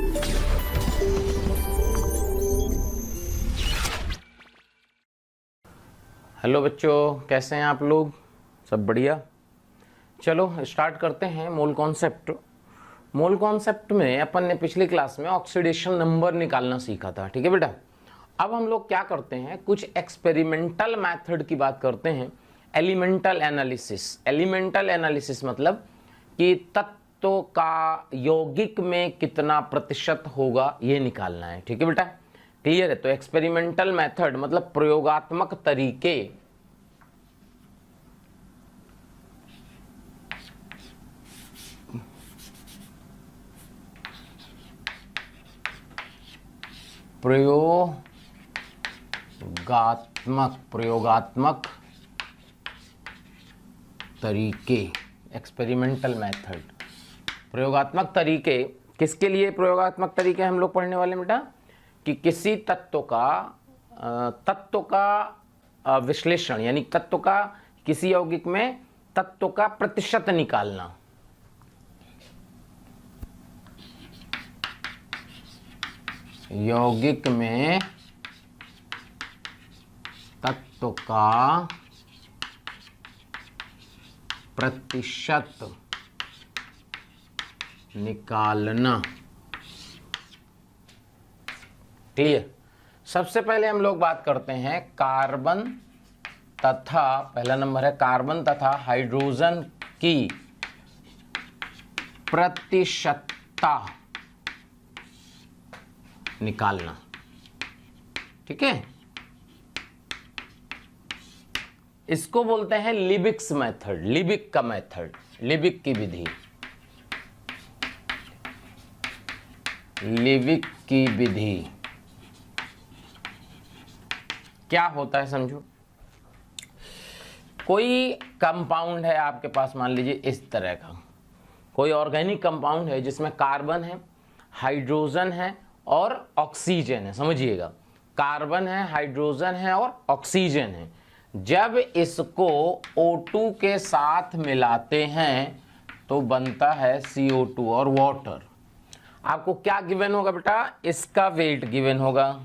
Hello बच्चों, कैसे हैं आप लोग? सब बढ़िया। चलो स्टार्ट करते हैं मोल कॉन्सेप्ट। मोल कॉन्सेप्ट में अपन ने पिछली क्लास में ऑक्सीडेशन नंबर निकालना सीखा था, ठीक है बेटा। अब हम लोग क्या करते हैं, कुछ एक्सपेरिमेंटल मेथड की बात करते हैं। Elemental analysis. एलिमेंटल एनालिसिस मतलब कि तत्वों का यौगिक में कितना प्रतिशत होगा ये निकालना है, ठीक है बेटा। क्लियर है? तो एक्सपेरिमेंटल मेथड मतलब प्रयोगात्मक तरीके। प्रयोगात्मक तरीके, एक्सपेरिमेंटल मेथड। प्रयोगात्मक तरीके किसके लिए? प्रयोगात्मक तरीके हम लोग पढ़ने वाले बेटा कि किसी तत्व का विश्लेषण, यानी तत्व का किसी यौगिक में तत्व का प्रतिशत निकालना। यौगिक में तत्व का प्रतिशत निकालना। क्लियर? सबसे पहले हम लोग बात करते हैं कार्बन तथा, पहला नंबर है कार्बन तथा हाइड्रोजन की प्रतिशतता निकालना, ठीक है। इसको बोलते हैं लिबिक्स मेथड, लिबिक का मेथड, लिबिक की विधि, लिबिक की विधि। क्या होता है समझो। कोई कंपाउंड है आपके पास, मान लीजिए इस तरह का कोई ऑर्गेनिक कंपाउंड है जिसमें कार्बन है, हाइड्रोजन है और ऑक्सीजन है। समझिएगा, कार्बन है, हाइड्रोजन है और ऑक्सीजन है। जब इसको O2 के साथ मिलाते हैं तो बनता है CO2 और वाटर। आपको क्या गिवन होगा बेटा? इसका वेट गिवन होगा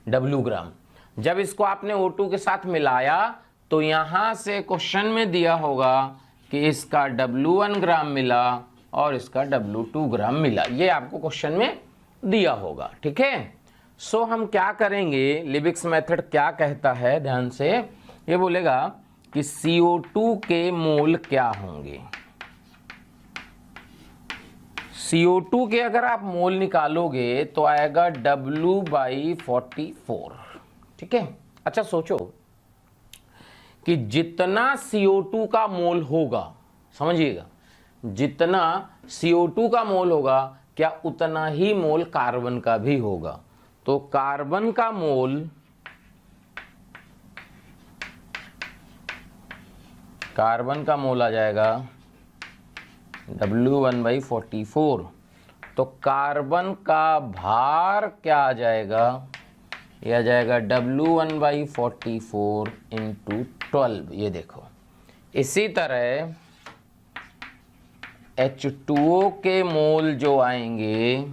W ग्राम। जब इसको आपने O2 के साथ मिलाया तो यहां से क्वेश्चन में दिया होगा कि इसका W1 ग्राम मिला और इसका W2 ग्राम मिला। ये आपको क्वेश्चन में दिया होगा, ठीक है। सो हम क्या करेंगे, लिबिक्स मेथड क्या कहता है, ध्यान से ये बोलेगा कि CO2 के मोल क्या होंगे। CO2 के अगर आप मोल निकालोगे तो आएगा W/44, ठीक है। अच्छा सोचो कि जितना CO2 का मोल होगा, समझिएगा, जितना CO2 का मोल होगा क्या उतना ही मोल कार्बन का भी होगा। तो कार्बन का मोल आ जाएगा W1/44। तो कार्बन का भार क्या आ जाएगा? यह आ जाएगा W1/44 × 12। ये देखो, इसी तरह H2O के मोल जो आएंगे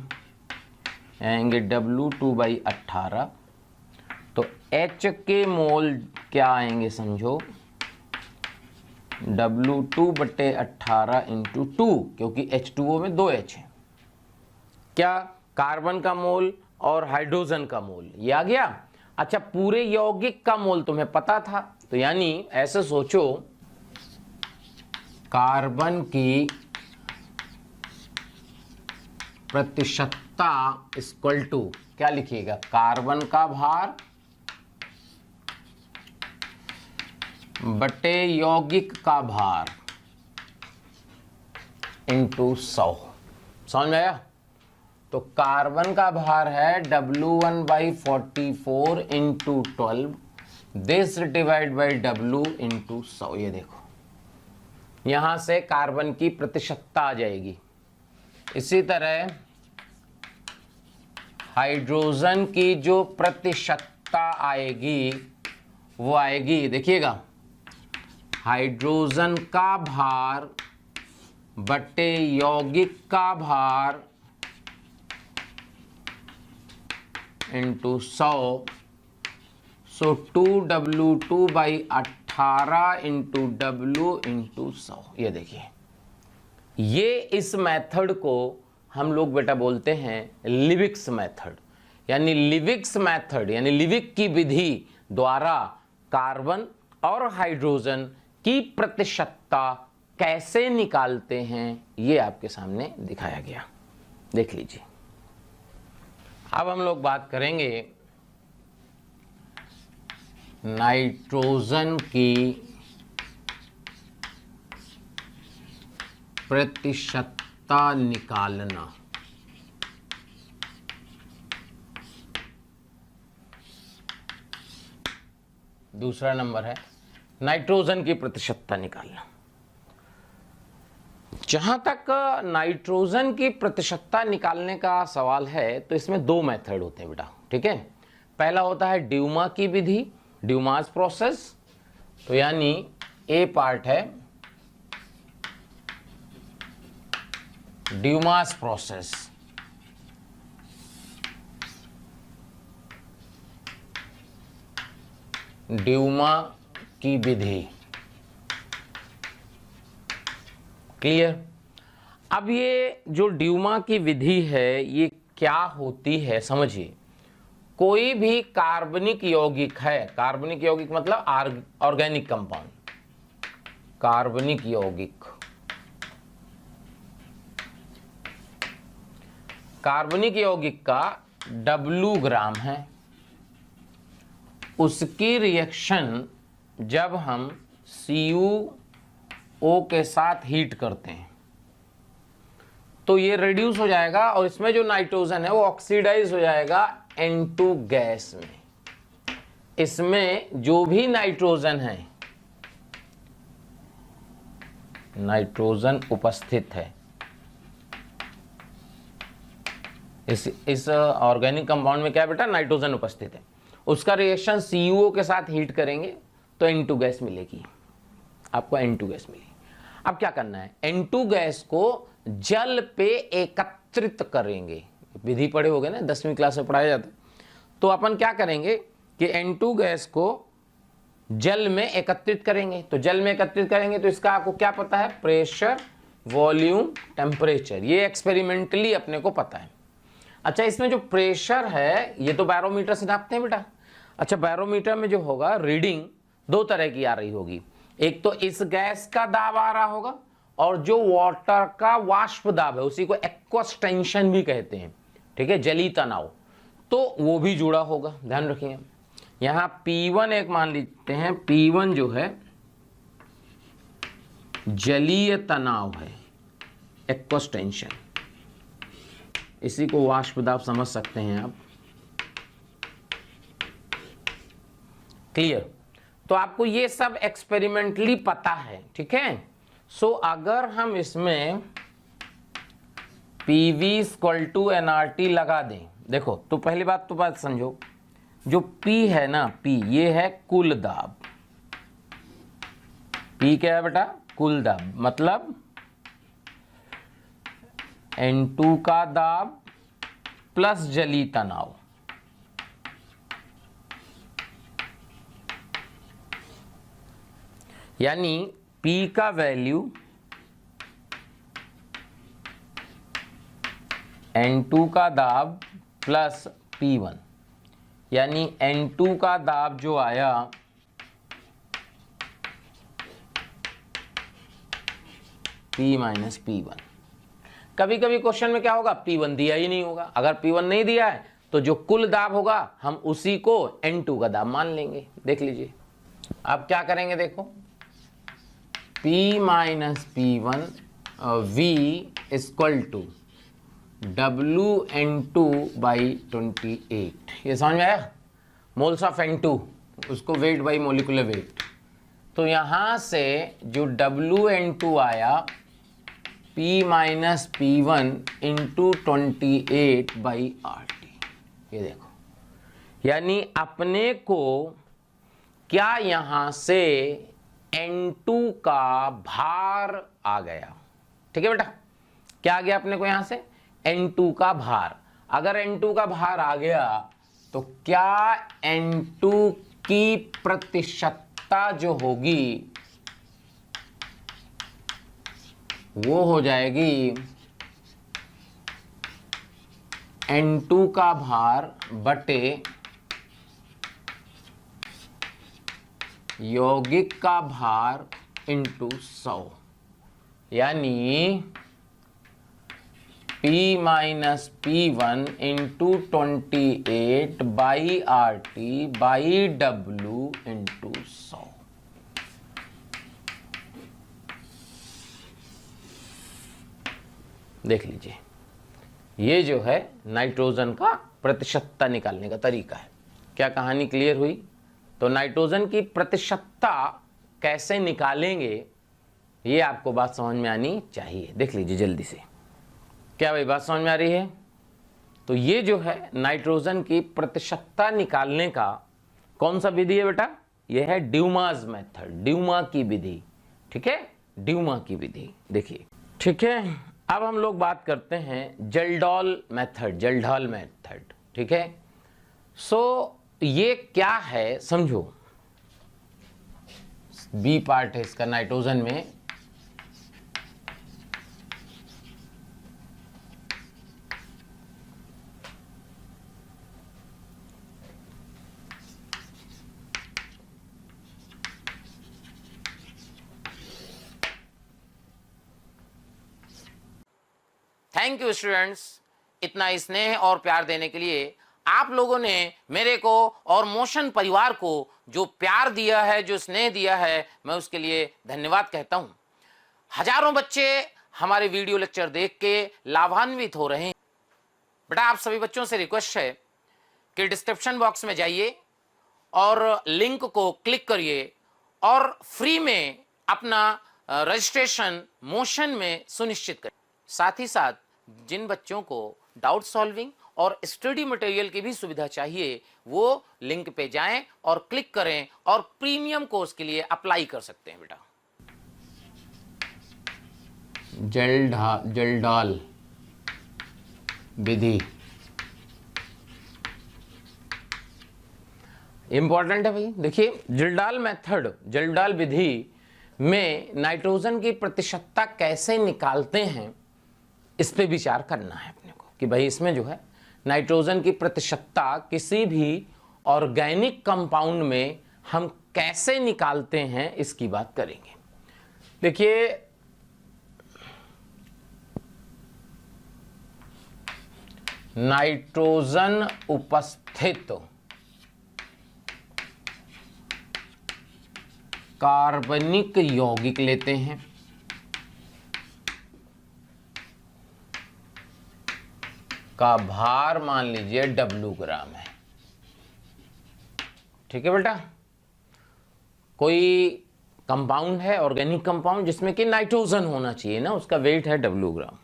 W2/18। तो H के मोल क्या आएंगे समझो, W2/18 × 2, क्योंकि H2O में 2 H है। क्या? कार्बन का मोल और हाइड्रोजन का मोल, ये आ गया। अच्छा, पूरे यौगिक का मोल तुम्हें पता था, तो यानी ऐसे सोचो, कार्बन की प्रतिशतता इक्वल टू क्या लिखिएगा, कार्बन का भार बटे यौगिक का भार इंटू 100। समझ में आया? तो कार्बन का भार है W1/44 × 12, this divide by W × 100। ये देखो, यहां से कार्बन की प्रतिशतता आ जाएगी। इसी तरह हाइड्रोजन की जो प्रतिशतता आएगी वो आएगी, देखिएगा, हाइड्रोजन का भार बटे यौगिक का भार इंटू 100, सो 2W2/18 इंटू W इंटू 100। ये देखिए, ये इस मेथड को हम लोग बेटा बोलते हैं लिविक्स मेथड, यानी लिविक्स मेथड यानी लिविक की विधि द्वारा कार्बन और हाइड्रोजन की प्रतिशतता कैसे निकालते हैं, ये आपके सामने दिखाया गया। देख लीजिए। अब हम लोग बात करेंगे नाइट्रोजन की प्रतिशतता निकालना। दूसरा नंबर है नाइट्रोजन की प्रतिशतता निकालना। जहां तक नाइट्रोजन की प्रतिशतता निकालने का सवाल है तो इसमें दो मेथड होते हैं बेटा, ठीक है। पहला होता है ड्यूमा की विधि, ड्यूमास प्रोसेस। तो यानी ए पार्ट है ड्यूमास प्रोसेस, ड्यूमा की विधि। क्लियर। अब ये जो ड्यूमा की विधि है ये क्या होती है समझिए। कोई भी कार्बनिक यौगिक है, कार्बनिक यौगिक मतलब ऑर्गेनिक कंपाउंड, कार्बनिक यौगिक, कार्बनिक यौगिक का W ग्राम है। उसकी रिएक्शन जब हम CuO के साथ हीट करते हैं तो ये रिड्यूस हो जाएगा और इसमें जो नाइट्रोजन है वो ऑक्सीडाइज हो जाएगा N2 गैस में। इसमें जो भी नाइट्रोजन है, नाइट्रोजन उपस्थित है इस ऑर्गेनिक कंपाउंड में, क्या है बेटा, नाइट्रोजन उपस्थित है। उसका रिएक्शन CuO के साथ हीट करेंगे तो N2 गैस मिलेगी, आपको N2 गैस मिलेगी। अब क्या करना है, N2 गैस को जल पे एकत्रित करेंगे। विधि पढ़े होगे ना, 10वीं क्लास में पढ़ाया जाता है। तो अपन क्या करेंगे कि N2 गैस को जल में एकत्रित करेंगे। तो जल में एकत्रित करेंगे तो इसका आपको क्या पता है, प्रेशर, वॉल्यूम, टेम्परेचर, ये एक्सपेरिमेंटली अपने को पता है। अच्छा, इसमें जो प्रेशर है ये तो बैरोमीटर से नापते हैं बेटा। अच्छा, बैरोमीटर में जो होगा रीडिंग दो तरह की आ रही होगी। एक तो इस गैस का दाब आ रहा होगा और जो वाटर का वाष्प दाब है उसी को एक्वस टेंशन भी कहते हैं, ठीक है, जली तनाव, तो वो भी जुड़ा होगा, ध्यान रखिए। यहां P1 एक मान लेते हैं, P1 जो है जलीय तनाव है, एक्वस टेंशन, इसी को वाष्प दाब समझ सकते हैं आप। क्लियर। तो आपको ये सब एक्सपेरिमेंटली पता है, ठीक है। सो अगर हम इसमें PV = nRT लगा दें, देखो तो पहली बात तो बात समझो, जो P है ना, P ये है कुल दाब। P क्या है बेटा, कुल दाब, मतलब N2 का दाब प्लस जली तनाव। यानी P का वैल्यू N2 का दाब प्लस P1, यानी N2 का दाब जो आया P - P1। कभी कभी क्वेश्चन में क्या होगा, P1 दिया ही नहीं होगा। अगर P1 नहीं दिया है तो जो कुल दाब होगा हम उसी को N2 का दाब मान लेंगे। देख लीजिए, अब क्या करेंगे, देखो P - P1 V = WN2/28। ये समझ में आया, मोल्स ऑफ N2, उसको वेट बाई मोलिकुलर वेट। तो यहां से जो WN2 आया P - P1 × 28/RT। ये देखो, यानी अपने को क्या यहां से N2 का भार आ गया, ठीक है बेटा। क्या आ गया अपने को यहां से, N2 का भार। अगर N2 का भार आ गया तो क्या N2 की प्रतिशतता जो होगी वो हो जाएगी N2 का भार बटे यौगिक का भार इंटू 100, यानी P minus P1 into 28 by RT by W into 100। देख लीजिए, ये जो है नाइट्रोजन का प्रतिशतता निकालने का तरीका है। क्या कहानी क्लियर हुई? तो नाइट्रोजन की प्रतिशतता कैसे निकालेंगे ये आपको बात समझ में आनी चाहिए। देख लीजिए जल्दी से, क्या भाई बात समझ में आ रही है? तो ये जो है नाइट्रोजन की प्रतिशतता निकालने का कौन सा विधि है बेटा? ये है ड्यूमास मेथड, ड्यूमा की विधि। ठीक है, ड्यूमा की विधि। देखिए, ठीक है, अब हम लोग बात करते हैं जल्डॉल मेथड, जल्डॉल मेथड। ठीक है, सो ये क्या है समझो। बी पार्ट है इसका नाइट्रोजन में। थैंक यू स्टूडेंट्स, इतना स्नेह और प्यार देने के लिए। आप लोगों ने मेरे को और मोशन परिवार को जो प्यार दिया है, जो स्नेह दिया है, मैं उसके लिए धन्यवाद कहता हूं। हजारों बच्चे हमारे वीडियो लेक्चर देख के लाभान्वित हो रहे हैं। बेटा आप सभी बच्चों से रिक्वेस्ट है कि डिस्क्रिप्शन बॉक्स में जाइए और लिंक को क्लिक करिए और फ्री में अपना रजिस्ट्रेशन मोशन में सुनिश्चित करें। साथ ही साथ जिन बच्चों को डाउट सॉल्विंग और स्टडी मटेरियल की भी सुविधा चाहिए, वो लिंक पे जाएं और क्लिक करें और प्रीमियम कोर्स के लिए अप्लाई कर सकते हैं। बेटा जल्डॉल विधि इंपॉर्टेंट है भाई। देखिए जल्डॉल मेथड, जल्डॉल विधि में नाइट्रोजन की प्रतिशतता कैसे निकालते हैं इस पे विचार करना है अपने को कि भाई इसमें जो है नाइट्रोजन की प्रतिशतता किसी भी ऑर्गेनिक कंपाउंड में हम कैसे निकालते हैं इसकी बात करेंगे। देखिए नाइट्रोजन उपस्थित कार्बनिक यौगिक लेते हैं, का भार मान लीजिए W ग्राम है। ठीक है बेटा, कोई कंपाउंड है ऑर्गेनिक कंपाउंड जिसमें कि नाइट्रोजन होना चाहिए ना, उसका वेट है W ग्राम।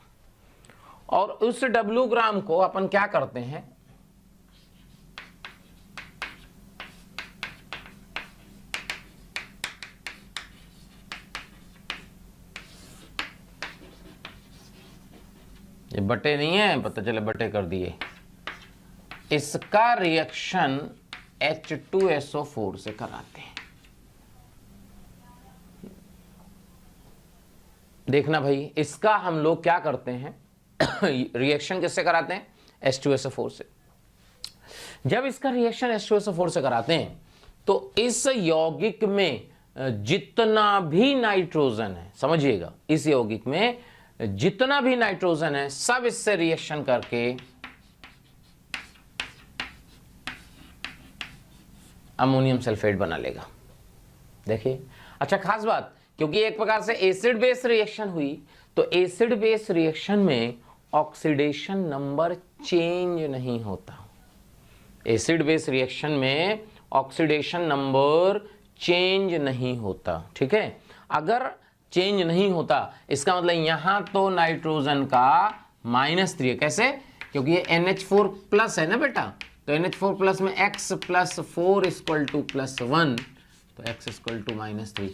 और उस W ग्राम को अपन क्या करते हैं, ये बटे नहीं है, पता चले बटे कर दिए, इसका रिएक्शन H2SO4 से कराते हैं। देखना भाई, इसका हम लोग क्या करते हैं रिएक्शन किससे कराते हैं? H2SO4 से। जब इसका रिएक्शन H2SO4 से कराते हैं तो इस यौगिक में जितना भी नाइट्रोजन है, समझिएगा, इस यौगिक में जितना भी नाइट्रोजन है सब इससे रिएक्शन करके अमोनियम सल्फेट बना लेगा। देखिए, अच्छा खास बात, क्योंकि एक प्रकार से एसिड बेस रिएक्शन हुई, तो एसिड बेस रिएक्शन में ऑक्सीडेशन नंबर चेंज नहीं होता। एसिड बेस रिएक्शन में ऑक्सीडेशन नंबर चेंज नहीं होता। ठीक है, अगर चेंज नहीं होता इसका मतलब यहां तो नाइट्रोजन का -3 है। कैसे? क्योंकि ये NH4 प्लस है ना बेटा, तो NH4 प्लस में x प्लस 4 इक्वल टू +1, तो x इक्वल टू -3,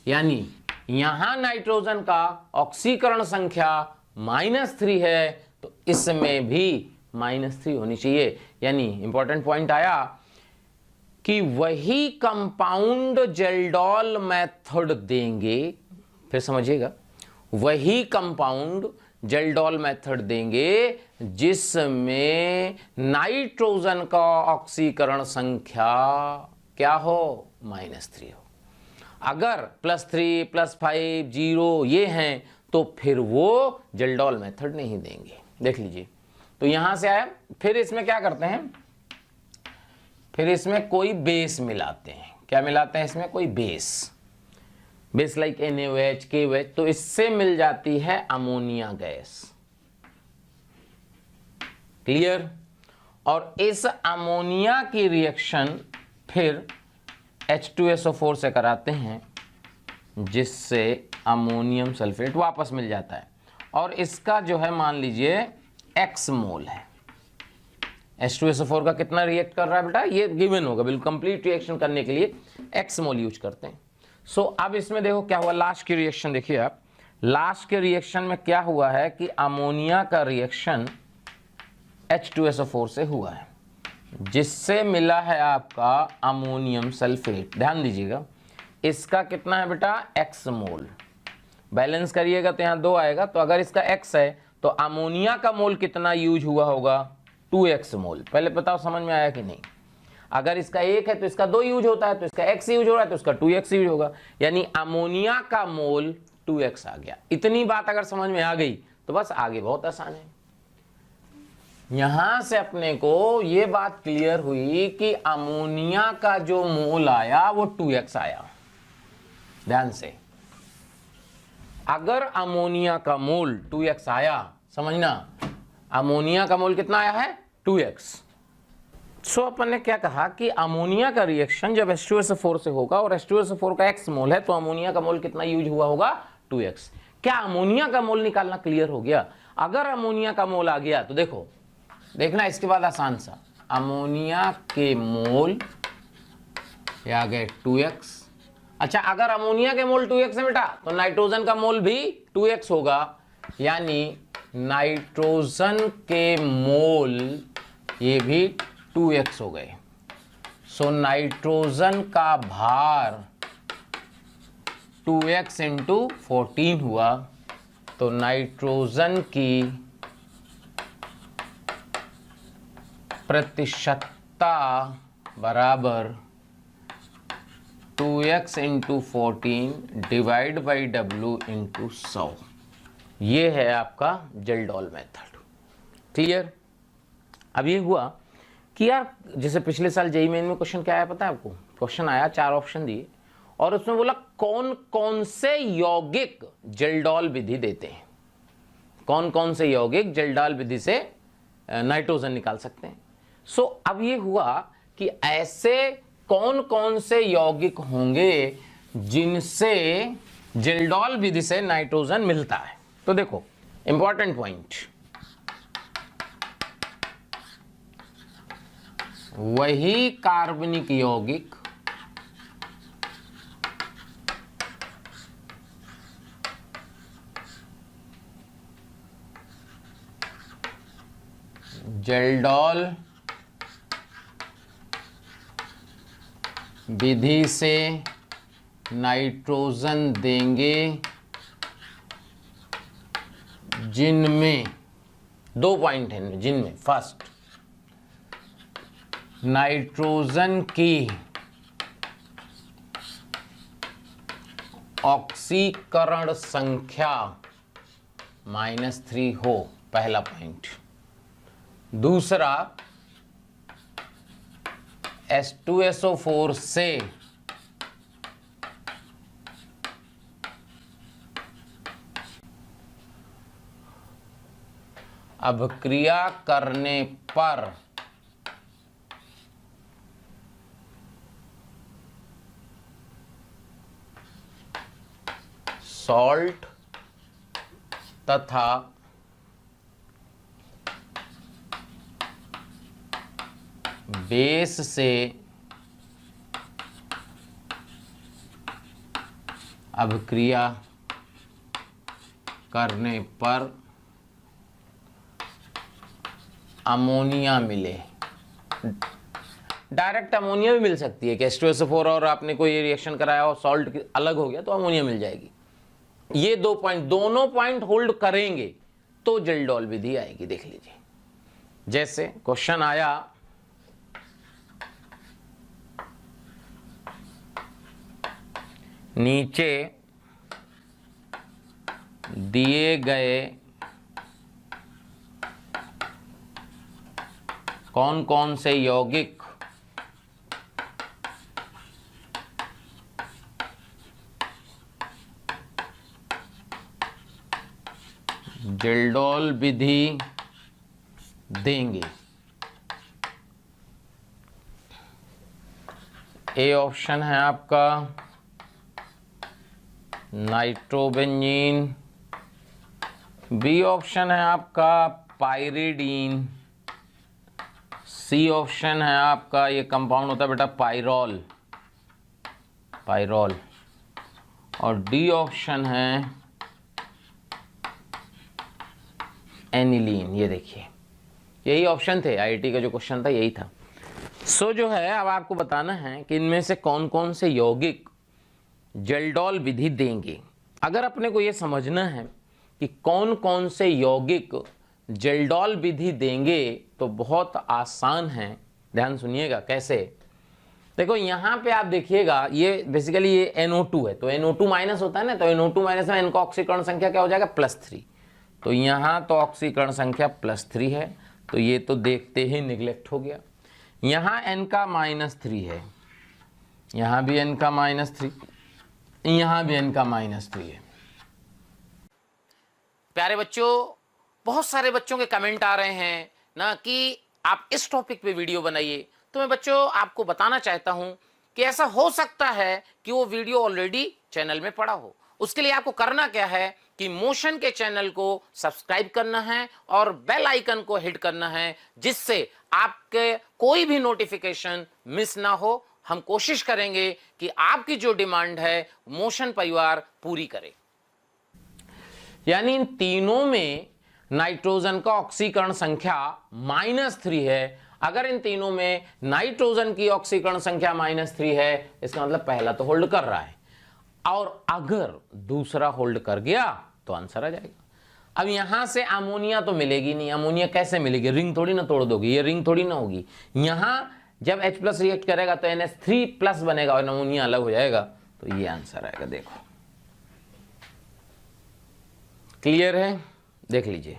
यानी यहां नाइट्रोजन का ऑक्सीकरण संख्या -3 है, तो इसमें भी -3 होनी चाहिए। यानी इंपॉर्टेंट पॉइंट आया कि वही कंपाउंड जेल्डॉल मेथड देंगे, फिर समझिएगा, वही कंपाउंड जेल्डॉल मेथड देंगे जिसमें नाइट्रोजन का ऑक्सीकरण संख्या क्या हो, -3 हो। अगर +3, +5, 0 ये हैं तो फिर वो जेल्डॉल मेथड नहीं देंगे। देख लीजिए, तो यहां से आया। फिर इसमें क्या करते हैं, फिर इसमें कोई बेस मिलाते हैं। क्या मिलाते हैं इसमें, कोई बेस लाइक NaOH, KOH, तो इससे मिल जाती है अमोनिया गैस। क्लियर। और इस अमोनिया की रिएक्शन फिर H2SO4 से कराते हैं, जिससे अमोनियम सल्फेट वापस मिल जाता है। और इसका जो है मान लीजिए X मोल है। H2SO4 का कितना रिएक्ट कर रहा है बेटा, ये गिवन होगा, बिल्कुल कंप्लीट रिएक्शन करने के लिए X मोल यूज करते हैं। सो अब इसमें देखो क्या हुआ, लास्ट की रिएक्शन देखिए आप। लास्ट के रिएक्शन में क्या हुआ है कि अमोनिया का रिएक्शन H2SO4 से हुआ है, जिससे मिला है आपका अमोनियम सल्फेट। ध्यान दीजिएगा, इसका कितना है बेटा, X मोल। बैलेंस करिएगा तो यहाँ 2 आएगा, तो अगर इसका X है तो अमोनिया का मोल कितना यूज हुआ होगा, 2X मोल। पहले बताओ समझ में आया कि नहीं। अगर इसका 1 है तो इसका 2 यूज होता है, तो इसका X यूज हो रहा है तो इसका 2X यूज होगा, यानी अमोनिया का मोल 2X आ गया। इतनी बात अगर समझ में आ गई तो बस आगे बहुत आसान है। यहां से अपने को ये बात क्लियर हुई कि अमोनिया का जो मोल आया वो 2X आया। ध्यान से, अगर अमोनिया का मोल 2X आया, समझना, अमोनिया का मोल कितना आया है, 2X। सो अपन ने क्या कहा कि अमोनिया का रिएक्शन जब H2SO4 से होगा और H2SO4 का X मोल है, तो अमोनिया का मोल कितना यूज हुआ होगा, 2X। क्या अमोनिया का मोल निकालना क्लियर हो गया। अगर अमोनिया का मोल आ गया तो देखो, देखना इसके बाद आसान सा, अमोनिया के मोल आ गए 2X। अच्छा, अगर अमोनिया के मोल 2X है बेटा, तो नाइट्रोजन का मोल भी 2X होगा, यानी नाइट्रोजन के मोल ये भी 2X हो गए। सो नाइट्रोजन का भार 2X इंटू 14 हुआ, तो नाइट्रोजन की प्रतिशतता बराबर 2X into 14 divide by W into 100। ये है आपका जेल्डॉल मेथड। क्लियर। अब ये हुआ कि यार, जैसे पिछले साल जेईई मेन में क्वेश्चन क्या आया पता है आपको, क्वेश्चन आया 4 ऑप्शन दिए और उसमें बोला कौन कौन से यौगिक जेल्डॉल विधि देते हैं, कौन कौन से यौगिक जेल्डॉल विधि से नाइट्रोजन निकाल सकते हैं। सो अब ये हुआ कि ऐसे कौन कौन से यौगिक होंगे जिनसे जेल्डॉल विधि से नाइट्रोजन मिलता है। तो देखो इंपॉर्टेंट पॉइंट, वही कार्बनिक यौगिक जेल्डॉल विधि से नाइट्रोजन देंगे, जिनमें 2 पॉइंट हैं, जिनमें फर्स्ट, नाइट्रोजन की ऑक्सीकरण संख्या -3 हो, पहला पॉइंट। दूसरा, H2SO4 से अभिक्रिया करने पर सॉल्ट तथा बेस से अभिक्रिया करने पर अमोनिया मिले, डायरेक्ट अमोनिया भी मिल सकती है कि H2SO4 और आपने कोई रिएक्शन कराया और सॉल्ट अलग हो गया तो अमोनिया मिल जाएगी। ये दोनों पॉइंट होल्ड करेंगे तो जेल्डोल विधि आएगी। देख लीजिए, जैसे क्वेश्चन आया नीचे दिए गए कौन कौन से यौगिक जेल्डोल विधि देंगे। ए ऑप्शन है आपका नाइट्रोबेंजीन, बी ऑप्शन है आपका पायरिडीन, सी ऑप्शन है आपका, ये कंपाउंड होता है बेटा पायरोल, और डी ऑप्शन है एनिलीन। ये देखिए, यही ऑप्शन थे, आईआईटी का जो क्वेश्चन था यही था। सो जो है अब आपको बताना है कि इनमें से कौन कौन से यौगिक जेल्डोल विधि देंगे। अगर अपने को ये समझना है कि कौन कौन से यौगिक जेल्डोल विधि देंगे तो बहुत आसान है। ध्यान सुनिएगा कैसे। देखो यहाँ पे आप देखिएगा, ये बेसिकली ये NO2 है, तो NO2 माइनस होता है ना, तो NO2 माइनस में इनका ऑक्सीकरण संख्या क्या हो जाएगा +3। तो यहाँ तो ऑक्सीकरण संख्या +3 है, तो ये तो देखते ही निगलेक्ट हो गया। यहाँ n का -3 है, यहाँ भी n का -3, यहाँ भी n का -3 है। प्यारे बच्चों, बहुत सारे बच्चों के कमेंट आ रहे हैं ना कि आप इस टॉपिक पे वीडियो बनाइए, तो मैं बच्चों आपको बताना चाहता हूं कि ऐसा हो सकता है कि वो वीडियो ऑलरेडी चैनल में पड़ा हो। उसके लिए आपको करना क्या है कि मोशन के चैनल को सब्सक्राइब करना है और बेल आइकन को हिट करना है, जिससे आपके कोई भी नोटिफिकेशन मिस ना हो। हम कोशिश करेंगे कि आपकी जो डिमांड है मोशन परिवार पूरी करे। यानी इन तीनों में नाइट्रोजन का ऑक्सीकरण संख्या -3 है। अगर इन तीनों में नाइट्रोजन की ऑक्सीकरण संख्या -3 है, इसका मतलब पहला तो होल्ड कर रहा है, और अगर दूसरा होल्ड कर गया तो आंसर आ जाएगा। अब यहां से अमोनिया तो मिलेगी नहीं, अमोनिया कैसे मिलेगी, रिंग थोड़ी ना तोड़ दोगी, ये रिंग थोड़ी ना होगी। यहां जब H+ रिएक्ट करेगा तो NH3+ बनेगा और अमोनिया अलग हो जाएगा, तो ये आंसर आएगा। देखो क्लियर है, देख लीजिए।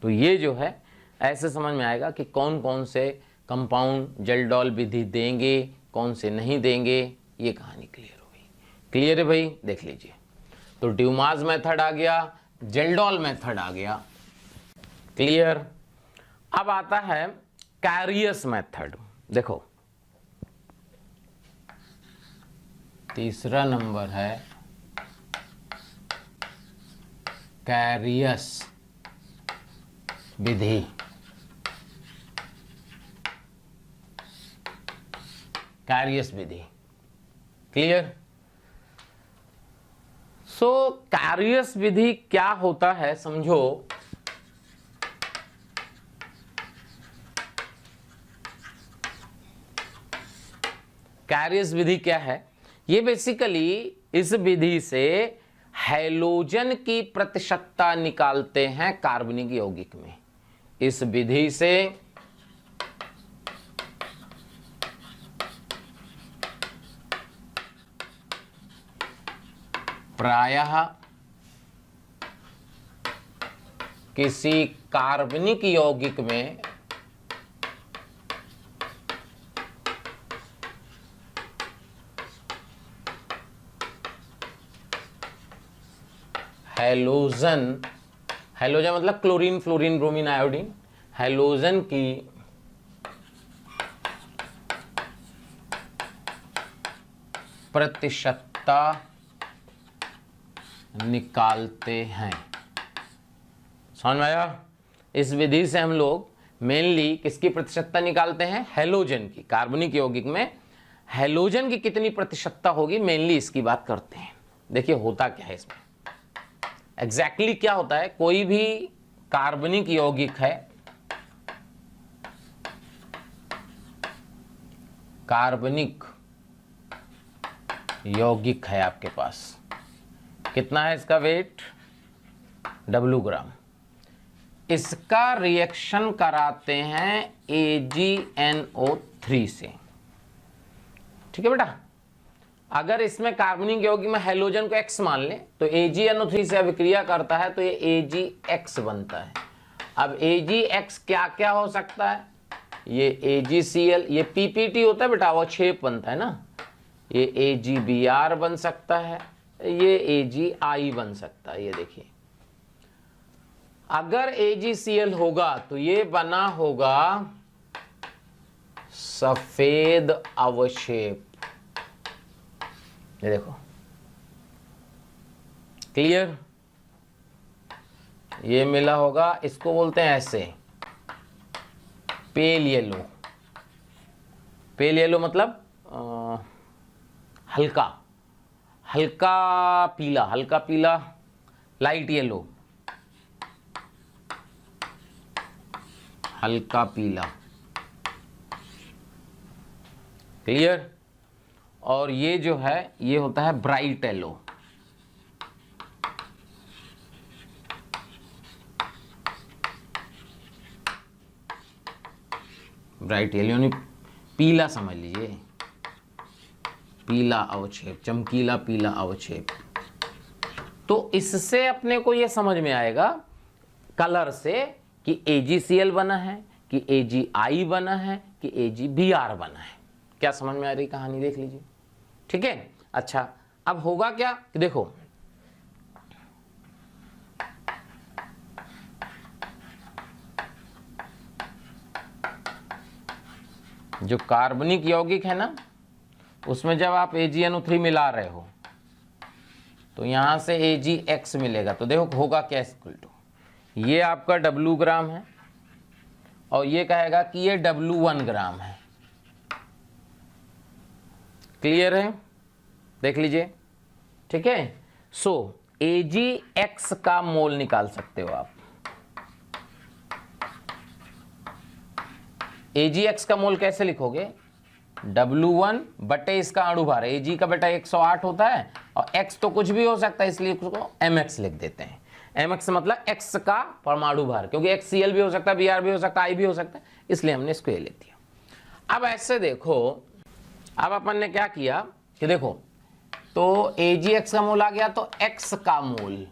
तो ये जो है ऐसे समझ में आएगा कि कौन कौन से कंपाउंड जेल्डोल विधि देंगे, कौन से नहीं देंगे, ये कहानी क्लियर हो गई। क्लियर है भाई, देख लीजिए। तो ड्यूमास मेथड आ गया, जेल्डोल मेथड आ गया, क्लियर। अब आता है कैरियस मेथड। देखो तीसरा नंबर है कैरियस विधि। कैरियस विधि, क्लियर। सो कैरियस विधि क्या होता है समझो। कैरियस विधि क्या है, ये बेसिकली इस विधि से हैलोजन की प्रतिशतता निकालते हैं कार्बनिक यौगिक में। इस विधि से प्रायः किसी कार्बनिक यौगिक में हैलोजन मतलब chlorine, fluorine, bromine, iodine, halogen की प्रतिशतता निकालते हैं। समझ में आया। इस विधि से हम लोग मेनली किसकी प्रतिशतता निकालते हैं, हैलोजन की। कार्बनिक यौगिक में हैलोजन की कितनी प्रतिशतता होगी, मेनली इसकी बात करते हैं। देखिए होता क्या है इसमें, एग्जैक्टली क्या होता है। कोई भी कार्बनिक यौगिक है कार्बनिक यौगिक है आपके पास। कितना है इसका वेट? W ग्राम। इसका रिएक्शन कराते हैं AgNO3 से। ठीक है बेटा, अगर इसमें कार्बनिक यौगिक में हैलोजन को X मान ले तो AgNO3 से अभिक्रिया करता है तो ये AgX बनता है। अब AgX क्या क्या हो सकता है? ये AgCl, ये PPT होता है बेटा, वो छेप बनता है ना, ये AgBr बन सकता है, ये AgI बन सकता है। ये देखिए, अगर AgCl होगा तो ये बना होगा सफेद अवक्षेप। ये देखो, क्लियर? ये मिला होगा, इसको बोलते हैं ऐसे पेल येलो। पेल येलो मतलब हल्का हल्का पीला, हल्का पीला, लाइट येलो, हल्का पीला। क्लियर? और ये जो है ये होता है ब्राइट येलो। ब्राइट येलो यानी पीला, समझ लीजिए, पीला अवक्षेप, चमकीला पीला अवक्षेप। तो इससे अपने को ये समझ में आएगा कलर से कि AgCl बना है, कि AgI बना है, कि AgBr बना है। क्या समझ में आ रही कहानी? देख लीजिए। ठीक है, अच्छा, अब होगा क्या कि देखो, जो कार्बनिक यौगिक है ना, उसमें जब आप AgNO3 मिला रहे हो तो यहां से AgX मिलेगा। तो देखो होगा क्या, इक्वल टू ये आपका W ग्राम है और ये कहेगा कि ये W1 ग्राम है। क्लियर है? देख लीजिए। ठीक है, सो AgX का मोल निकाल सकते हो आप। AgX का मोल कैसे लिखोगे? W1 बटे इसका अणुभार, Ag का बेटा 108 होता है और X तो कुछ भी हो सकता है, इसलिए उसको mx लिख देते हैं। mx मतलब X का परमाणु भार, क्योंकि XCl भी हो सकता है, Br भी हो सकता है, I भी हो सकता है, इसलिए हमने इसको ये लिख दिया। अब ऐसे देखो, अब अपन ने क्या किया कि देखो, तो AgX का मोल आ गया, तो X का मोल,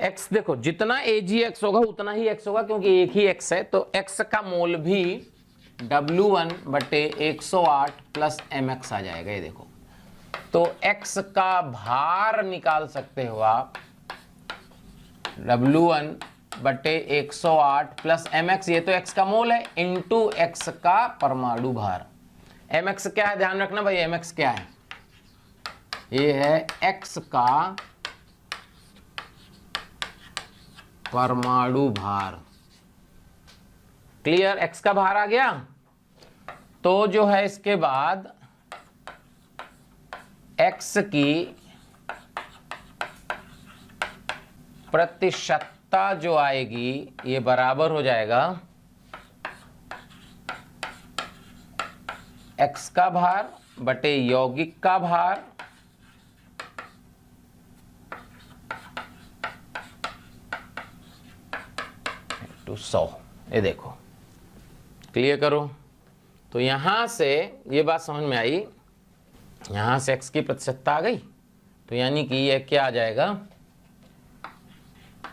X देखो जितना AgX होगा उतना ही X होगा, क्योंकि एक ही X है, तो X का मोल भी W1 बटे 108 प्लस mx आ जाएगा। ये देखो, तो X का भार निकाल सकते हो आप W1 बटे 108 प्लस mx, ये तो X का मोल है, इंटू X का परमाणु भार। mx क्या है, ध्यान रखना भाई, mx क्या है? ये है X का परमाणु भार। क्लियर? X का भार आ गया। तो जो है इसके बाद X की प्रतिशतता जो आएगी ये बराबर हो जाएगा X का भार बटे यौगिक का भार टू 100। ये देखो, क्लियर करो। तो यहां से ये बात समझ में आई, यहां से X की प्रतिशतता आ गई, तो यानी कि ये क्या आ जाएगा,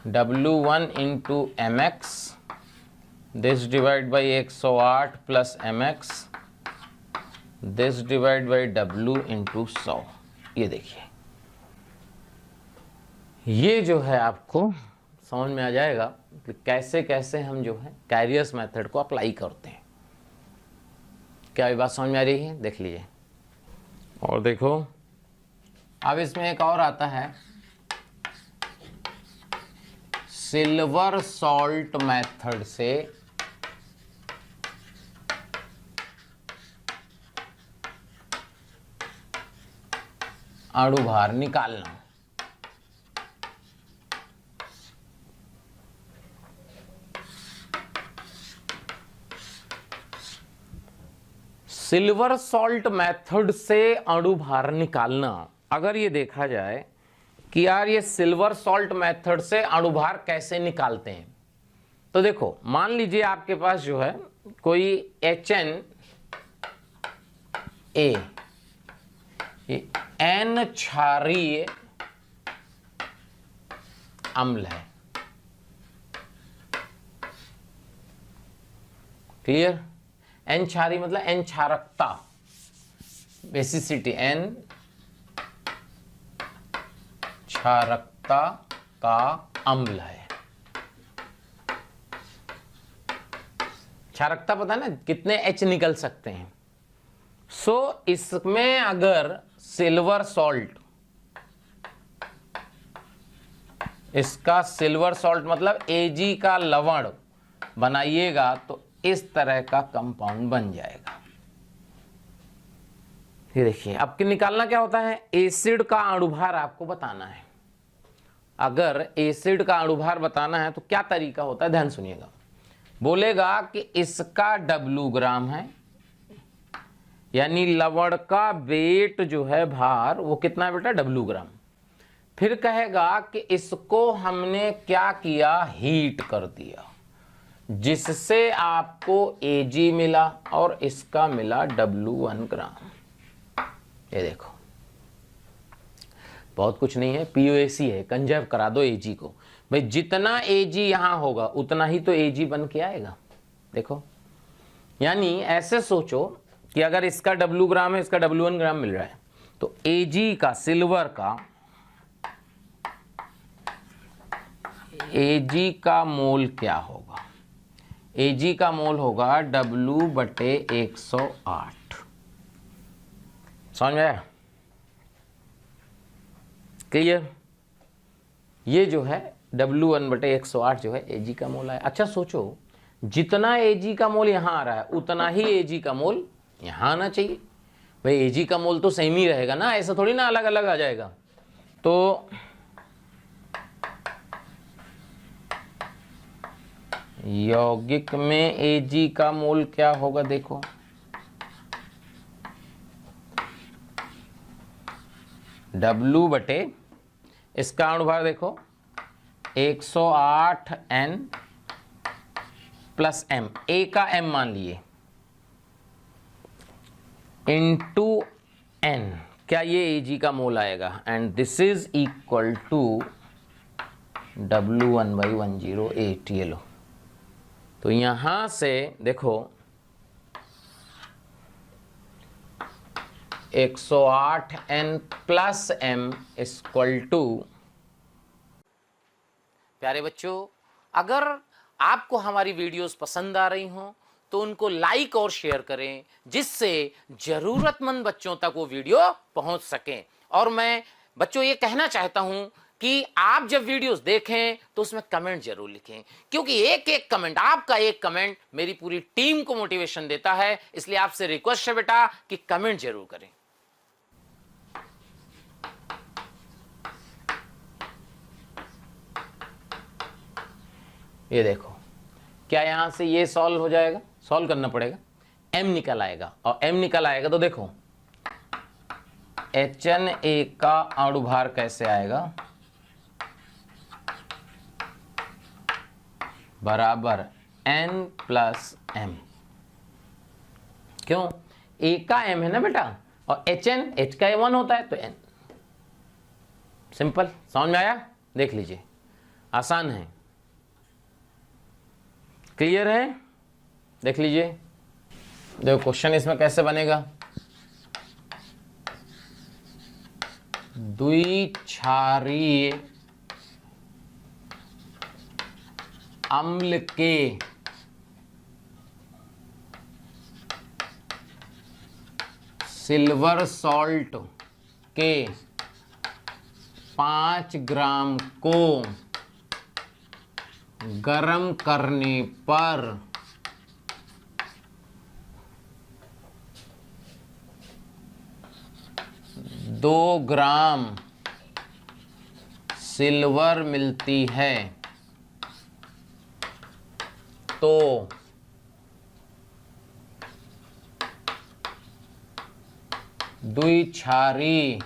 W1 into mx, this divide by 108 plus mx, this divide by W into 100। ये देखिए, ये जो है आपको समझ में आ जाएगा कि कैसे कैसे हम जो है कैरियर्स मेथड को अप्लाई करते हैं। क्या ये बात समझ में आ रही है? देख लीजिए। और देखो, अब इसमें एक और आता है, सिल्वर सॉल्ट मेथड से अणुभार निकालना। सिल्वर सॉल्ट मेथड से अणुभार निकालना, अगर ये देखा जाए कि यार ये सिल्वर सॉल्ट मेथड से अणुभार कैसे निकालते हैं, तो देखो मान लीजिए आपके पास जो है कोई HNA, ये N क्षारीय अम्ल है। क्लियर? N क्षारीय मतलब N क्षारकता, बेसिसिटी, N क्षारकता का अम्ल है। क्षारकता पता है ना कितने H निकल सकते हैं। सो इसमें अगर सिल्वर सॉल्ट, इसका सिल्वर सॉल्ट मतलब Ag का लवण बनाइएगा तो इस तरह का कंपाउंड बन जाएगा। ये देखिए, अब निकालना क्या होता है, एसिड का अणुभार आपको बताना है। अगर एसिड का अणुभार बताना है तो क्या तरीका होता है, ध्यान सुनिएगा। बोलेगा कि इसका W ग्राम है, यानी लवण का वेट जो है भार वो कितना है बेटा, W ग्राम। फिर कहेगा कि इसको हमने क्या किया, हीट कर दिया, जिससे आपको Ag मिला और इसका मिला W1 ग्राम। ये देखो बहुत कुछ नहीं है, POAC है, कंजर्व करा दो Ag को। भाई जितना Ag यहां होगा उतना ही तो Ag बन के आएगा। देखो, यानी ऐसे सोचो कि अगर इसका W ग्राम है, इसका W1 ग्राम मिल रहा है, तो Ag का, सिल्वर का Ag का मोल क्या होगा, Ag का मोल होगा W/108। समझ में आया? क्लियर? ये जो है W1/108 जो है Ag का मोल है। अच्छा सोचो, जितना Ag का मोल यहां आ रहा है उतना ही Ag का मोल यहां आना चाहिए। भाई Ag का मोल तो सेम ही रहेगा ना, ऐसा थोड़ी ना अलग अलग आ जाएगा। तो यौगिक में Ag का मोल क्या होगा, देखो W बटे इसका अणुभार देखो 108N प्लस M, A का M मान लिए, इंटू N, क्या ये Ag का मोल आएगा, and this is equal to W1/108। ये लो, तो यहां से देखो 108N plus M equal to. प्यारे बच्चों, अगर आपको हमारी वीडियोस पसंद आ रही हों तो उनको लाइक और शेयर करें, जिससे जरूरतमंद बच्चों तक वो वीडियो पहुंच सके। और मैं बच्चों ये कहना चाहता हूं कि आप जब वीडियोस देखें तो उसमें कमेंट जरूर लिखें, क्योंकि एक एक कमेंट, आपका एक कमेंट मेरी पूरी टीम को मोटिवेशन देता है। इसलिए आपसे रिक्वेस्ट है बेटा कि कमेंट जरूर करें। ये देखो, क्या यहां से ये सॉल्व हो जाएगा, सॉल्व करना पड़ेगा, M निकल आएगा, और M निकल आएगा तो देखो HNA का अणुभार कैसे आएगा, बराबर N प्लस M। क्यों? A का M है ना बेटा, और HN, H का 1 होता है तो N। सिंपल, समझ में आया? देख लीजिए, आसान है, क्लियर है? देख लीजिए, देखो क्वेश्चन इसमें कैसे बनेगा, द्विक्षारीय अम्ल के सिल्वर सॉल्ट के 5 ग्राम को गर्म करने पर दो ग्राम सिल्वर मिलती है, तो द्विक्षारी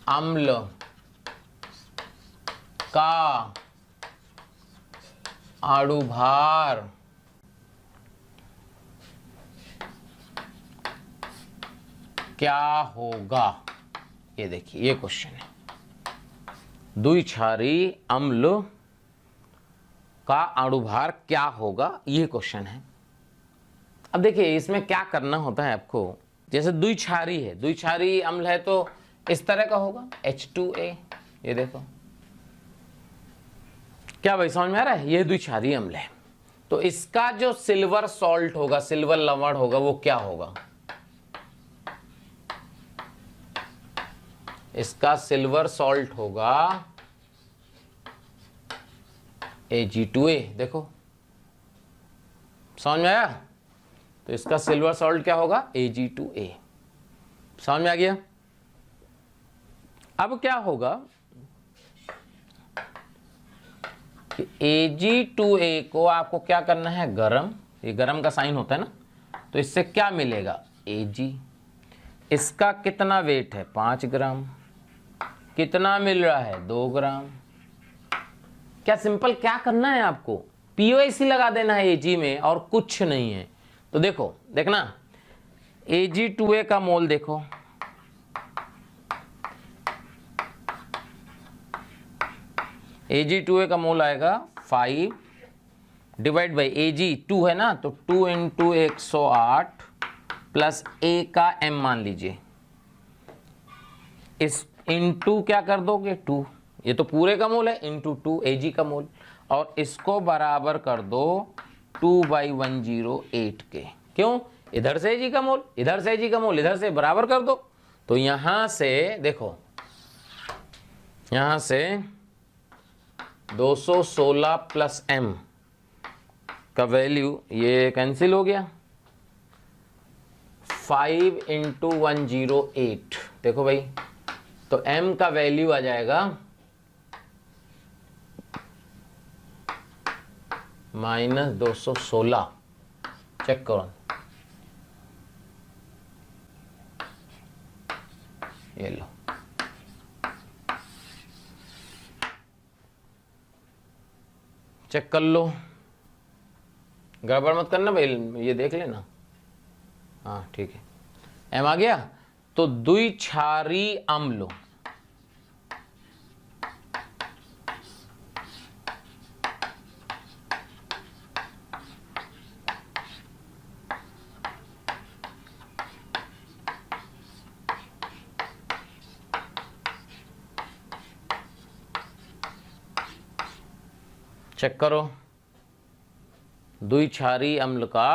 अम्ल का अणुभार क्या होगा। ये देखिए, ये क्वेश्चन है, द्विक्षारी अम्ल का अणुभार क्या होगा, ये क्वेश्चन है। अब देखिए इसमें क्या करना होता है आपको, जैसे द्विक्षारी है, द्विक्षारी अम्ल है तो इस तरह का होगा H2A। ये देखो, क्या भाई समझ में आ रहा है, ये द्विक्षारी अम्ल है, तो इसका जो सिल्वर सॉल्ट होगा, सिल्वर लवण होगा, वो क्या होगा, इसका सिल्वर सॉल्ट होगा Ag2A। देखो समझ में आया, तो इसका सिल्वर सॉल्ट क्या होगा, Ag2A। समझ में आ गया। अब क्या होगा कि Ag2A को आपको क्या करना है, गरम, ये गरम का साइन होता है ना, तो इससे क्या मिलेगा, Ag। इसका कितना वेट है, 5 ग्राम, कितना मिल रहा है, 2 ग्राम। क्या सिंपल क्या करना है आपको, POC लगा देना है Ag में और कुछ नहीं है। तो देखो, देखना Ag2A का मोल देखो, Ag2A का मोल आएगा 5 डिवाइड बाई Ag2 है ना, तो 2 इंटू 108 प्लस A का M मान लीजिए, इस इंटू क्या कर दोगे 2, ये तो पूरे का मोल है, इंटू 2 Ag का मोल, और इसको बराबर कर दो 2/108 के। क्यों, इधर से Ag का मोल, इधर से Ag का मोल, इधर से बराबर कर दो। तो यहां से देखो, यहां से 216 प्लस M का वैल्यू ये कैंसिल हो गया, 5 इंटू 108। देखो भाई, तो M का वैल्यू आ जाएगा -216। चेक करो, ये लो, चेक कर लो, गड़बड़ मत करना भाई, ये देख लेना। हाँ ठीक है, M आ गया। तो द्विक्षारी अम्ल चेक करो, द्विक्षारी अम्ल का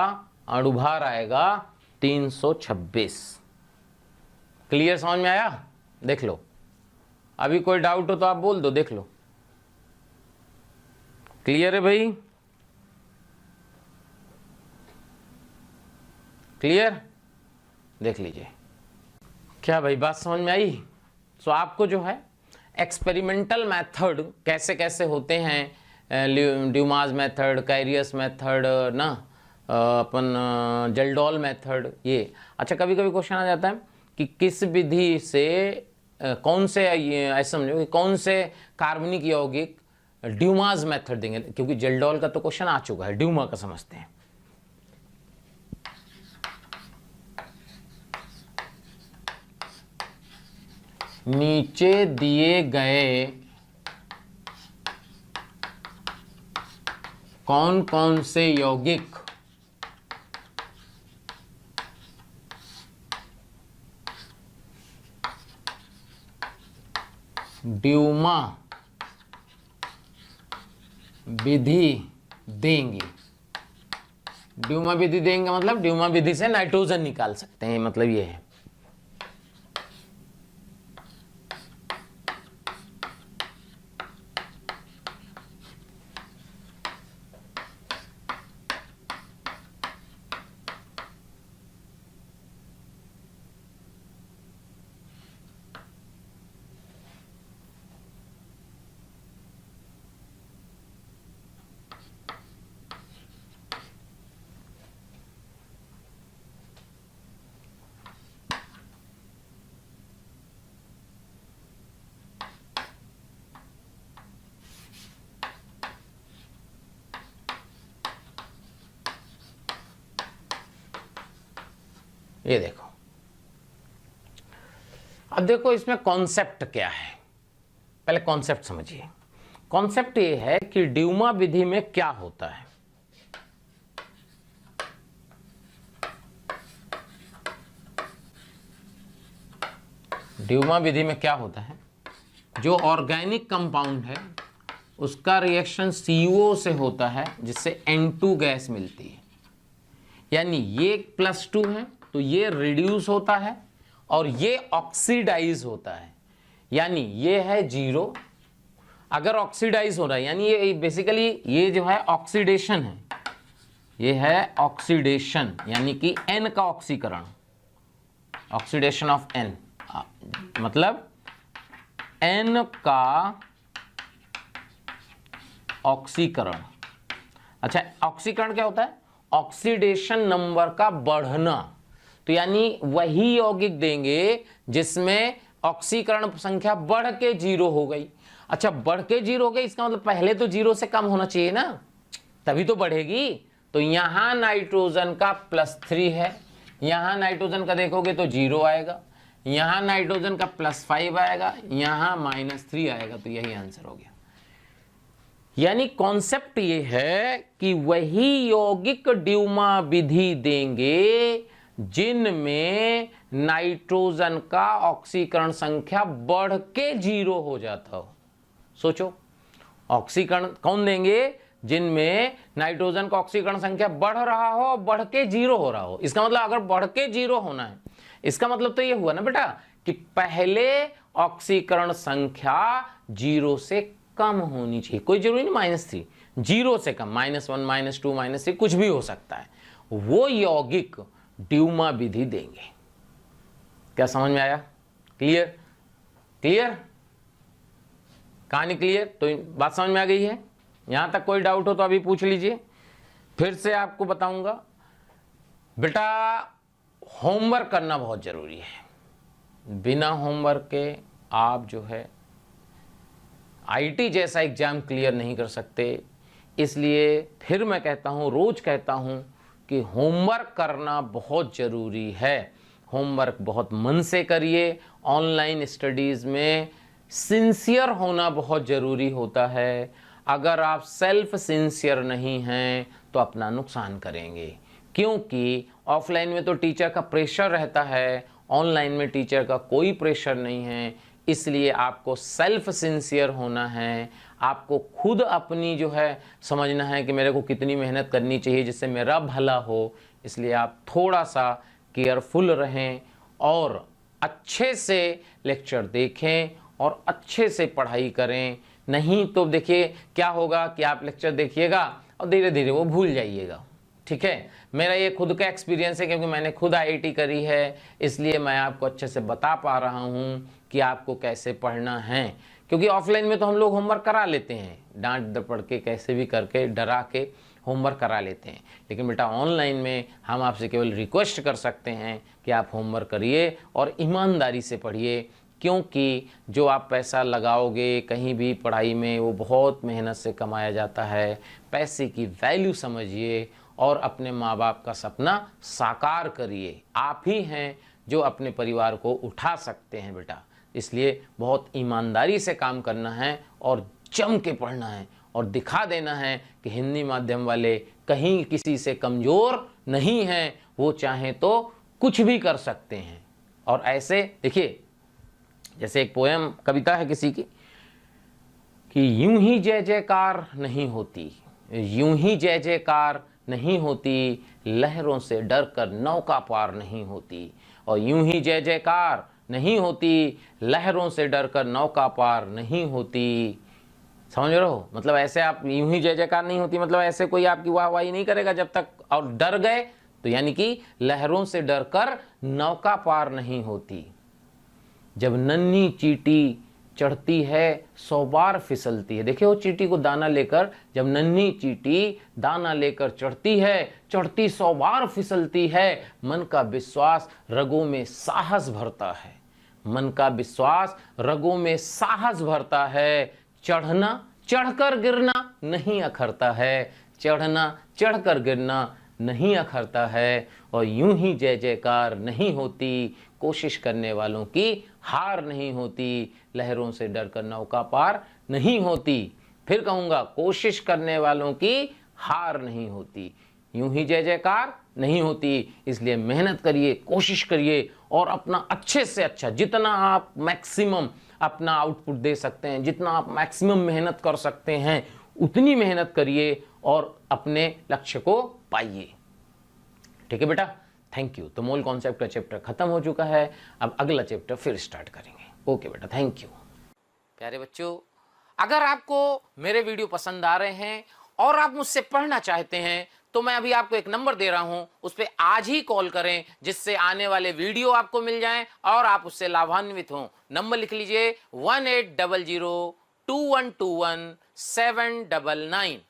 अणुभार आएगा 326। क्लियर, समझ में आया, देख लो। अभी कोई डाउट हो तो आप बोल दो, देख लो। क्लियर है भाई, क्लियर, देख लीजिए। क्या भाई बात समझ में आई। सो आपको जो है एक्सपेरिमेंटल मेथड कैसे कैसे होते हैं, ड्यूमास मेथड, कैरियस मेथड ना, अपन जल्डोल मेथड, ये अच्छा कभी कभी क्वेश्चन आ जाता है कि किस विधि से कौन से, ऐसे समझो कि कौन से कार्बनिक यौगिक ड्यूमास मेथड देंगे, क्योंकि जल्डोल का तो क्वेश्चन आ चुका है, ड्यूमा का समझते हैं। नीचे दिए गए कौन कौन से यौगिक ड्यूमा विधि देंगे, ड्यूमा विधि देंगे मतलब ड्यूमा विधि से नाइट्रोजन निकाल सकते हैं, मतलब ये है। ये देखो, अब देखो इसमें कॉन्सेप्ट क्या है, पहले कॉन्सेप्ट समझिए। कॉन्सेप्ट ये है कि ड्यूमा विधि में क्या होता है। ड्यूमा विधि में क्या होता है, जो ऑर्गेनिक कंपाउंड है उसका रिएक्शन CO से होता है जिससे N2 गैस मिलती है, यानी ये +2 है तो ये रिड्यूस होता है और ये ऑक्सीडाइज होता है, यानी ये है 0। अगर ऑक्सीडाइज हो रहा है यानी ये बेसिकली ये जो है ऑक्सीडेशन है, ये है ऑक्सीडेशन यानी कि N का ऑक्सीकरण, ऑक्सीडेशन ऑफ N, मतलब N का ऑक्सीकरण। अच्छा, ऑक्सीकरण क्या होता है? ऑक्सीडेशन नंबर का बढ़ना। तो यानी वही यौगिक देंगे जिसमें ऑक्सीकरण संख्या बढ़ के 0 हो गई। अच्छा, बढ़ के 0 हो गई, इसका मतलब पहले तो 0 से कम होना चाहिए ना, तभी तो बढ़ेगी। तो यहां नाइट्रोजन का +3 है, यहां नाइट्रोजन का देखोगे तो 0 आएगा, यहां नाइट्रोजन का +5 आएगा, यहां -3 आएगा। तो यही आंसर हो गया। यानी कॉन्सेप्ट ये है कि वही यौगिक ड्यूमा विधि देंगे जिनमें नाइट्रोजन का ऑक्सीकरण संख्या बढ़ के 0 हो जाता हो। सोचो, ऑक्सीकरण कौन देंगे? जिनमें नाइट्रोजन का ऑक्सीकरण संख्या बढ़ रहा हो, बढ़ के 0 हो रहा हो। इसका मतलब अगर बढ़ के 0 होना है, इसका मतलब तो ये हुआ ना बेटा कि पहले ऑक्सीकरण संख्या 0 से कम होनी चाहिए। कोई जरूरी नहीं -3, 0 से कम, -1, -2, -3 कुछ भी हो सकता है। वो यौगिक ड्यूमा विधि देंगे। क्या समझ में आया? क्लियर? क्लियर? कहानी क्लियर? तो बात समझ में आ गई है? यहां तक कोई डाउट हो तो अभी पूछ लीजिए, फिर से आपको बताऊंगा। बेटा, होमवर्क करना बहुत जरूरी है। बिना होमवर्क के आप जो है आईटी जैसा एग्जाम क्लियर नहीं कर सकते। इसलिए फिर मैं कहता हूं, रोज कहता हूं कि होमवर्क करना बहुत ज़रूरी है। होमवर्क बहुत मन से करिए। ऑनलाइन स्टडीज़ में सिंसियर होना बहुत ज़रूरी होता है। अगर आप सेल्फ सिंसियर नहीं हैं तो अपना नुकसान करेंगे, क्योंकि ऑफलाइन में तो टीचर का प्रेशर रहता है, ऑनलाइन में टीचर का कोई प्रेशर नहीं है। इसलिए आपको सेल्फ सिंसियर होना है। आपको खुद अपनी जो है समझना है कि मेरे को कितनी मेहनत करनी चाहिए जिससे मेरा भला हो। इसलिए आप थोड़ा सा केयरफुल रहें और अच्छे से लेक्चर देखें और अच्छे से पढ़ाई करें। नहीं तो देखिए क्या होगा कि आप लेक्चर देखिएगा और धीरे धीरे वो भूल जाइएगा। ठीक है, मेरा ये खुद का एक्सपीरियंस है, क्योंकि मैंने खुद आईआईटी करी है, इसलिए मैं आपको अच्छे से बता पा रहा हूँ कि आपको कैसे पढ़ना है। क्योंकि ऑफलाइन में तो हम लोग होमवर्क करा लेते हैं, डांट दपड़ के कैसे भी करके डरा के होमवर्क करा लेते हैं, लेकिन बेटा ऑनलाइन में हम आपसे केवल रिक्वेस्ट कर सकते हैं कि आप होमवर्क करिए और ईमानदारी से पढ़िए। क्योंकि जो आप पैसा लगाओगे कहीं भी पढ़ाई में, वो बहुत मेहनत से कमाया जाता है। पैसे की वैल्यू समझिए और अपने माँ बाप का सपना साकार करिए। आप ही हैं जो अपने परिवार को उठा सकते हैं बेटा। इसलिए बहुत ईमानदारी से काम करना है और जम के पढ़ना है और दिखा देना है कि हिंदी माध्यम वाले कहीं किसी से कमज़ोर नहीं हैं। वो चाहें तो कुछ भी कर सकते हैं। और ऐसे देखिए, जैसे एक पोएम कविता है किसी की कि यूं ही जय जयकार नहीं होती, यूं ही जय जयकार नहीं होती, लहरों से डरकर नौका पार नहीं होती। और यूं ही जय जयकार नहीं होती, लहरों से डरकर नौका पार नहीं होती। समझ रहे हो? मतलब ऐसे आप यूं ही जय जयकार नहीं होती, मतलब ऐसे कोई आपकी वाहवाही नहीं करेगा जब तक, और डर गए तो यानी कि लहरों से डरकर नौका पार नहीं होती। जब नन्ही चींटी चढ़ती है 100 बार फिसलती है। देखिए वो चींटी को दाना लेकर, जब नन्ही चींटी दाना लेकर चढ़ती है, चढ़ती 100 बार फिसलती है। मन का विश्वास रगों में साहस भरता है, मन का विश्वास रगों में साहस भरता है। चढ़ना चढ़कर गिरना नहीं अखरता है, चढ़ना चढ़कर गिरना नहीं अखरता है, और यूं ही जय जयकार नहीं होती, कोशिश करने वालों की हार नहीं होती, लहरों से डरकर नौका पार नहीं होती। फिर कहूँगा, कोशिश करने वालों की हार नहीं होती, यूं ही जय जयकार नहीं होती। इसलिए मेहनत करिए, कोशिश करिए, और अपना अच्छे से अच्छा, जितना आप मैक्सिमम अपना आउटपुट दे सकते हैं, जितना आप मैक्सिमम मेहनत कर सकते हैं, उतनी मेहनत करिए और अपने लक्ष्य को पाइए। ठीक है बेटा, थैंक यू। तो मोल कॉन्सेप्ट का चैप्टर खत्म हो चुका है, अब अगला चैप्टर फिर स्टार्ट करेंगे। ओके बेटा, थैंक यू। प्यारे बच्चों, अगर आपको मेरे वीडियो पसंद आ रहे हैं और आप मुझसे पढ़ना चाहते हैं, तो मैं अभी आपको एक नंबर दे रहा हूं, उस पर आज ही कॉल करें, जिससे आने वाले वीडियो आपको मिल जाएं और आप उससे लाभान्वित हों। नंबर लिख लीजिए 18002121 799।